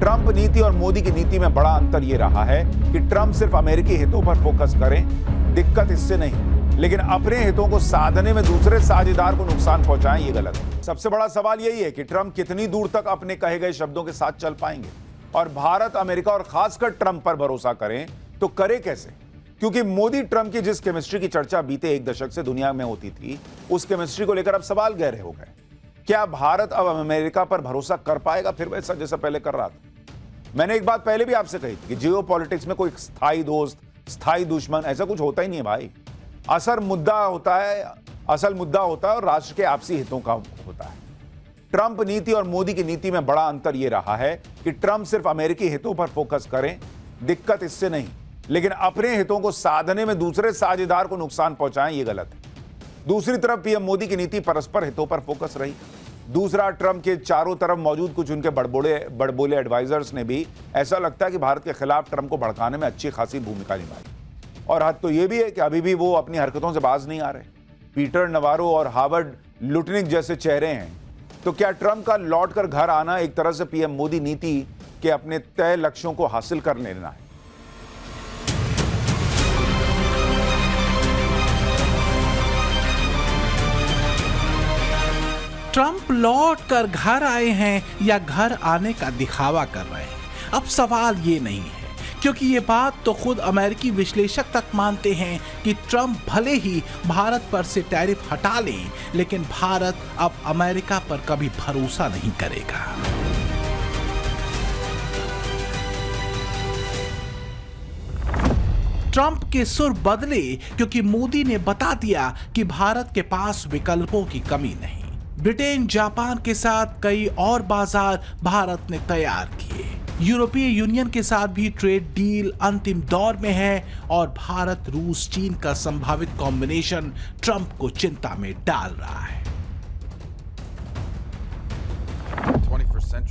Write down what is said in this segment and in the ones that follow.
Trump नीति और मोदी की नीति में बड़ा अंतर यह रहा है कि ट्रंप सिर्फ अमेरिकी हितों पर फोकस करें, दिक्कत इससे नहीं, लेकिन अपने हितों को साधने में दूसरे साझेदार को नुकसान पहुंचाएं, ये गलत है। सबसे बड़ा सवाल यही है कि ट्रंप कितनी दूर तक अपने कहे गए शब्दों के साथ चल पाएंगे और भारत, अमेरिका और खासकर ट्रंप पर भरोसा करें तो करे कैसे? क्योंकि मोदी ट्रंप की जिस केमिस्ट्री की चर्चा बीते एक दशक से दुनिया में होती थी, उस केमिस्ट्री को लेकर अब सवाल गहरे हो गए। क्या भारत अब अमेरिका पर भरोसा कर पाएगा फिर वैसा जैसा पहले कर रहा था? मैंने एक बात पहले भी आपसे कही थी कि जियो पॉलिटिक्स में कोई स्थायी दोस्त, स्थायी दुश्मन ऐसा कुछ होता ही नहीं है भाई। असल मुद्दा होता है और राष्ट्र के आपसी हितों का होता है। ट्रंप नीति और मोदी की नीति में बड़ा अंतर यह रहा है कि ट्रंप सिर्फ अमेरिकी हितों पर फोकस करें, दिक्कत इससे नहीं, लेकिन अपने हितों को साधने में दूसरे साझेदार को नुकसान पहुंचाएं, यह गलत है। दूसरी तरफ पीएम मोदी की नीति परस्पर हितों पर फोकस रही। दूसरा, ट्रंप के चारों तरफ मौजूद कुछ उनके बड़बोले एडवाइजर्स ने भी ऐसा लगता है कि भारत के खिलाफ ट्रंप को भड़काने में अच्छी खासी भूमिका निभाई। और हद तो यह भी है कि अभी भी वो अपनी हरकतों से बाज नहीं आ रहे। पीटर नवारो और हार्वर्ड लुटनिक जैसे चेहरे हैं। तो क्या ट्रंप का लौट कर घर आना एक तरह से पीएम मोदी नीति के अपने तय लक्ष्यों को हासिल कर लेना है? ट्रंप लौट कर घर आए हैं या घर आने का दिखावा कर रहे हैं? अब सवाल ये नहीं है, क्योंकि ये बात तो खुद अमेरिकी विश्लेषक तक मानते हैं कि ट्रंप भले ही भारत पर से टैरिफ हटा लें, लेकिन भारत अब अमेरिका पर कभी भरोसा नहीं करेगा। ट्रंप के सुर बदले क्योंकि मोदी ने बता दिया कि भारत के पास विकल्पों की कमी नहीं। ब्रिटेन, जापान के साथ कई और बाजार भारत ने तैयार किए। यूरोपीय यूनियन के साथ भी ट्रेड डील अंतिम दौर में है और भारत, रूस, चीन का संभावित कॉम्बिनेशन ट्रंप को चिंता में डाल रहा है।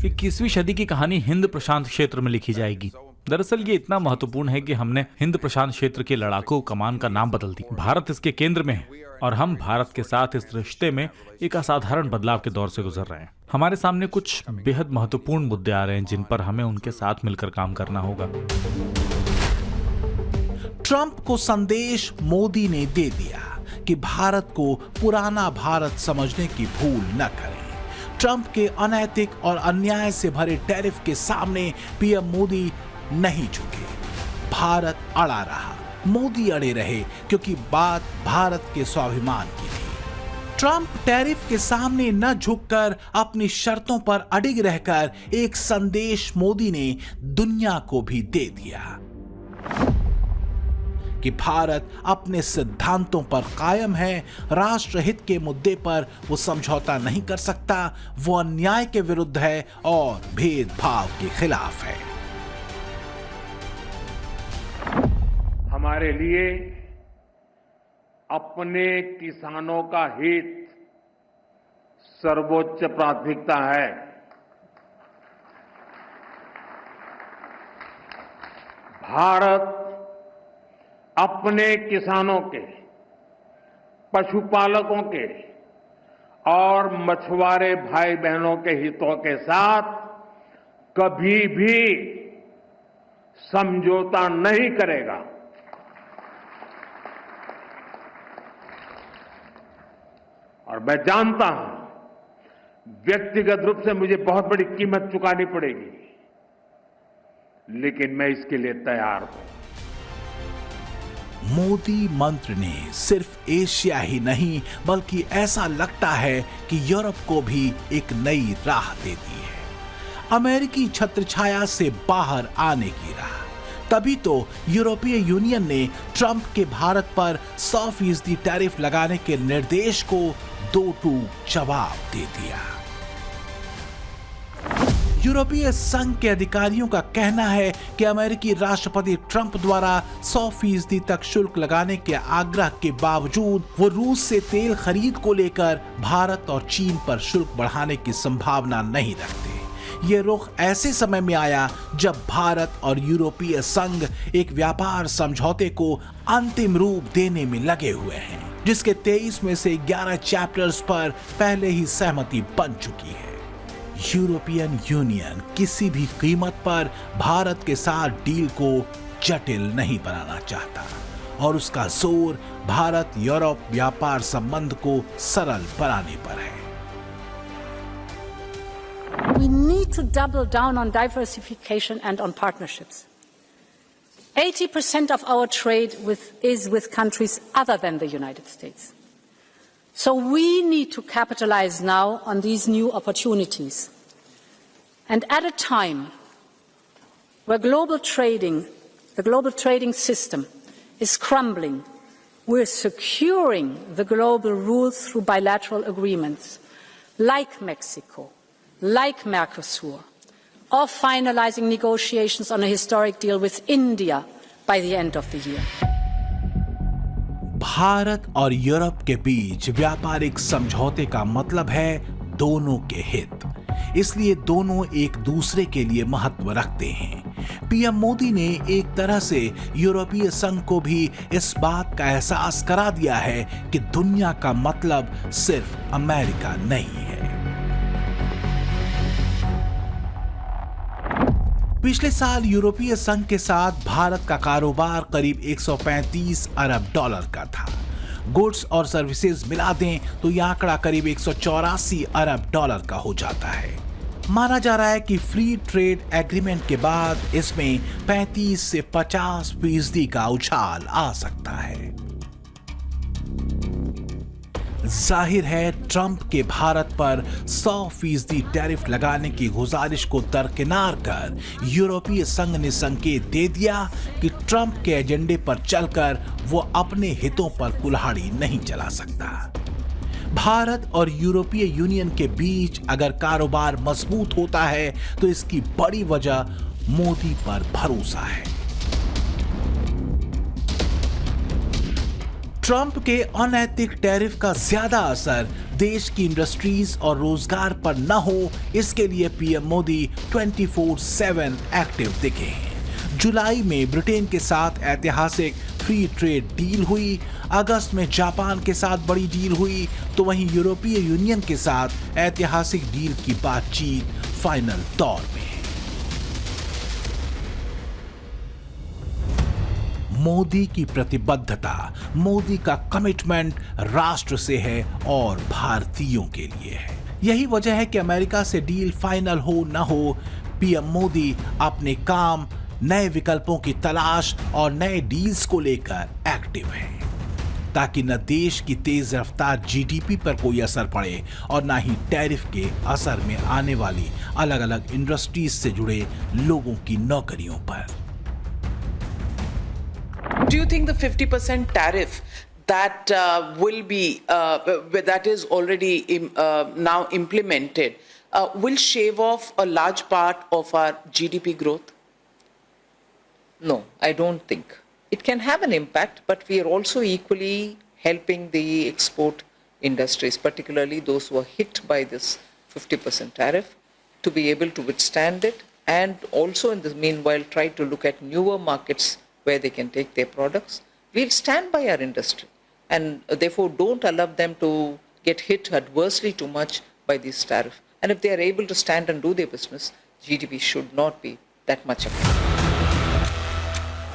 21वीं सदी की कहानी हिंद प्रशांत क्षेत्र में लिखी जाएगी। दरअसल ये इतना महत्वपूर्ण है कि हमने हिंद प्रशांत क्षेत्र के लड़ाकू कमान का नाम बदल दी। भारत इसके केंद्र में है और हम भारत के साथ इस रिश्ते में एक असाधारण बदलाव के दौर से गुजर रहे हैं। हमारे सामने कुछ बेहद महत्वपूर्ण मुद्दे आ रहे हैं जिन पर हमें उनके साथ मिलकर काम करना होगा। ट्रंप को संदेश मोदी ने दे दिया कि भारत को पुराना भारत समझने की भूल न करें। ट्रंप के अनैतिक और अन्याय से भरे टैरिफ के सामने पीएम मोदी नहीं झुके। भारत अड़ा रहा, मोदी अड़े रहे, क्योंकि बात भारत के स्वाभिमान की थी। ट्रंप टैरिफ के सामने न झुककर अपनी शर्तों पर अडिग रहकर एक संदेश मोदी ने दुनिया को भी दे दिया कि भारत अपने सिद्धांतों पर कायम है, राष्ट्रहित के मुद्दे पर वो समझौता नहीं कर सकता, वो अन्याय के विरुद्ध है और भेदभाव के खिलाफ है। हमारे लिए अपने किसानों का हित सर्वोच्च प्राथमिकता है। भारत अपने किसानों के, पशुपालकों के और मछुआरे भाई बहनों के हितों के साथ कभी भी समझौता नहीं करेगा। और मैं जानता हूं व्यक्तिगत रूप से मुझे बहुत बड़ी कीमत चुकानी पड़ेगी, लेकिन मैं इसके लिए तैयार हूं। मोदी मंत्र ने सिर्फ एशिया ही नहीं बल्कि ऐसा लगता है कि यूरोप को भी एक नई राह दे दी है, अमेरिकी छत्रछाया से बाहर आने की राह। तभी तो यूरोपीय यूनियन ने ट्रंप के भारत पर 100% टैरिफ लगाने के निर्देश को दो टूक जवाब दे दिया। यूरोपीय संघ के अधिकारियों का कहना है कि अमेरिकी राष्ट्रपति ट्रंप द्वारा 100% तक शुल्क लगाने के आग्रह के बावजूद वो रूस से तेल खरीद को लेकर भारत और चीन पर शुल्क बढ़ाने की संभावना नहीं रखते। ये रुख ऐसे समय में आया जब भारत और यूरोपीय संघ एक व्यापार समझौते को अंतिम रूप देने में लगे हुए हैं, जिसके 23 में से 11 चैप्टर्स पर पहले ही सहमति बन चुकी है। यूरोपियन यूनियन किसी भी कीमत पर भारत के साथ डील को जटिल नहीं बनाना चाहता और उसका जोर भारत यूरोप व्यापार संबंध को सरल बनाने पर है। We need to double down on diversification and on partnerships. 80% of our trade is with countries other than the United States. So we need to capitalize now on these new opportunities. And at a time where the global trading system is crumbling, we're securing the global rules through bilateral agreements like Mexico, like Mercosur, or finalizing negotiations on a historic deal with India by the end of the year. Bharat और Europe के बीच व्यापारिक समझौते का मतलब है दोनों के हित, इसलिए दोनों एक दूसरे के लिए महत्व रखते हैं। पीएम मोदी ने एक तरह से यूरोपीय संघ को भी इस बात का एहसास करा दिया है कि दुनिया का मतलब सिर्फ अमेरिका नहीं है। पिछले साल यूरोपीय संघ के साथ भारत का कारोबार करीब 135 अरब डॉलर का था। गुड्स और सर्विसेज मिला दें तो यह आंकड़ा करीब 184 अरब डॉलर का हो जाता है। माना जा रहा है कि फ्री ट्रेड एग्रीमेंट के बाद इसमें 35 से 50% का उछाल आ सकता है। जाहिर है ट्रंप के भारत पर 100% टैरिफ लगाने की गुजारिश को दरकिनार कर यूरोपीय संघ ने संकेत दे दिया कि ट्रंप के एजेंडे पर चलकर वो अपने हितों पर कुल्हाड़ी नहीं चला सकता। भारत और यूरोपीय यूनियन के बीच अगर कारोबार मजबूत होता है तो इसकी बड़ी वजह मोदी पर भरोसा है। ट्रंप के अनैतिक टैरिफ का ज्यादा असर देश की इंडस्ट्रीज और रोजगार पर न हो, इसके लिए पीएम मोदी 24/7 एक्टिव दिखे हैं। जुलाई में ब्रिटेन के साथ ऐतिहासिक फ्री ट्रेड डील हुई, अगस्त में जापान के साथ बड़ी डील हुई, तो वहीं यूरोपीय यूनियन के साथ ऐतिहासिक डील की बातचीत फाइनल दौर में है। मोदी की प्रतिबद्धता, मोदी का कमिटमेंट राष्ट्र से है और भारतीयों के लिए है। यही वजह है कि अमेरिका से डील फाइनल हो न हो, पीएम मोदी अपने काम, नए विकल्पों की तलाश और नए डील्स को लेकर एक्टिव हैं, ताकि न देश की तेज रफ्तार जीडीपी पर कोई असर पड़े और न ही टैरिफ के असर में आने वाली अलग अलग इंडस्ट्रीज से जुड़े लोगों की नौकरियों पर। Do you think the 50% tariff that that is already now implemented will shave off a large part of our GDP growth? No, I don't think. It can have an impact, but we are also equally helping the export industries, particularly those who are hit by this 50% tariff, to be able to withstand it, and also in the meanwhile try to look at newer markets where they can take their products. We'll stand by our industry and therefore don't allow them to get hit adversely too much by this tariff. And if they are able to stand and do their business, GDP should not be that much affected.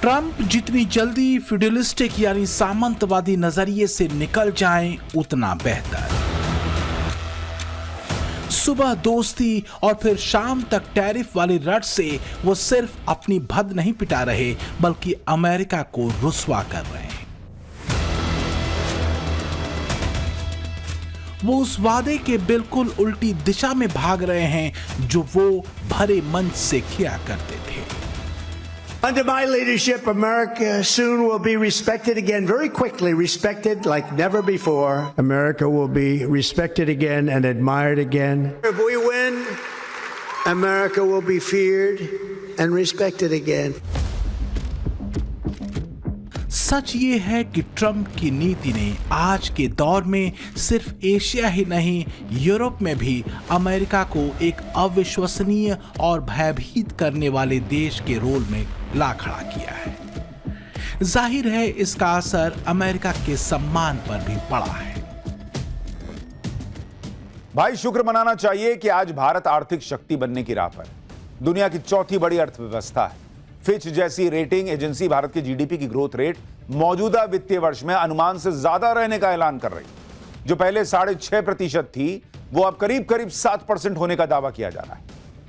Trump जितनी जल्दी feudalistic यानी सामंतवादी नजरिए से निकल जाएं, उतना बेहतर। सुबह दोस्ती और फिर शाम तक टैरिफ वाली रट से वो सिर्फ अपनी भद नहीं पिटा रहे, बल्कि अमेरिका को रुस्वा कर रहे हैं। वो उस वादे के बिल्कुल उल्टी दिशा में भाग रहे हैं जो वो भरे मंच से किया करते थे। Under my leadership, America soon will be respected again, very quickly respected like never before. America will be respected again and admired again. If we win, America will be feared and respected again. सच ये है कि Trump की नीति ने आज के दौर में सिर्फ एशिया ही नहीं, यूरोप में भी अमेरिका को एक अविश्वसनीय और भयभीत करने वाले देश के रोल में ला खड़ा किया है। जाहिर है इसका असर अमेरिका के सम्मान पर भी पड़ा है। भाई शुक्र मनाना चाहिए कि आज भारत आर्थिक शक्ति बनने की राह पर है। दुनिया की चौथी बड़ी अर्थव्यवस्था है। फिच जैसी रेटिंग एजेंसी भारत की जीडीपी की ग्रोथ रेट मौजूदा वित्तीय वर्ष में अनुमान से ज्यादा रहने का ऐलान कर रही है। जो पहले 6.5% थी, वो अब करीब करीब 7% होने का दावा किया जा रहा है।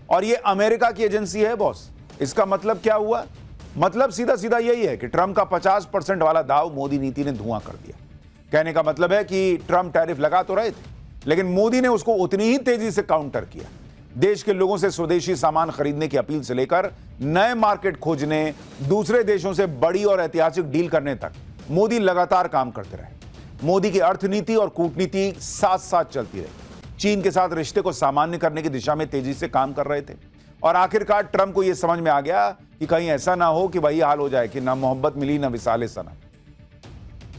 और ये अमेरिका की एजेंसी है बॉस। इसका मतलब क्या हुआ? मतलब सीधा सीधा यही है कि ट्रंप का 50% वाला दाव मोदी नीति ने धुआं कर दिया। कहने का मतलब है कि ट्रंप टैरिफ लगा तो रहे थे, लेकिन मोदी ने उसको उतनी ही तेजी से काउंटर किया। देश के लोगों से स्वदेशी सामान खरीदने की अपील से लेकर नए मार्केट खोजने, दूसरे देशों से बड़ी और ऐतिहासिक डील करने तक मोदी लगातार काम करते रहे। मोदी की अर्थनीति और कूटनीति साथ साथ चलती रही। चीन के साथ रिश्ते को सामान्य करने की दिशा में तेजी से काम कर रहे थे। और आखिरकार ट्रंप को यह समझ में आ गया कि कहीं ऐसा ना हो कि वही हाल हो जाए कि ना मोहब्बत मिली ना विसाले सनम।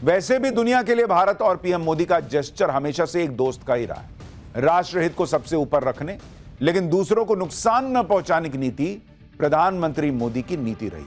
वैसे भी दुनिया के लिए भारत और पीएम मोदी का जेस्चर हमेशा से एक दोस्त का ही रहा है। राष्ट्रहित को सबसे ऊपर रखने, लेकिन दूसरों को नुकसान न पहुंचाने की नीति प्रधानमंत्री मोदी की नीति रही।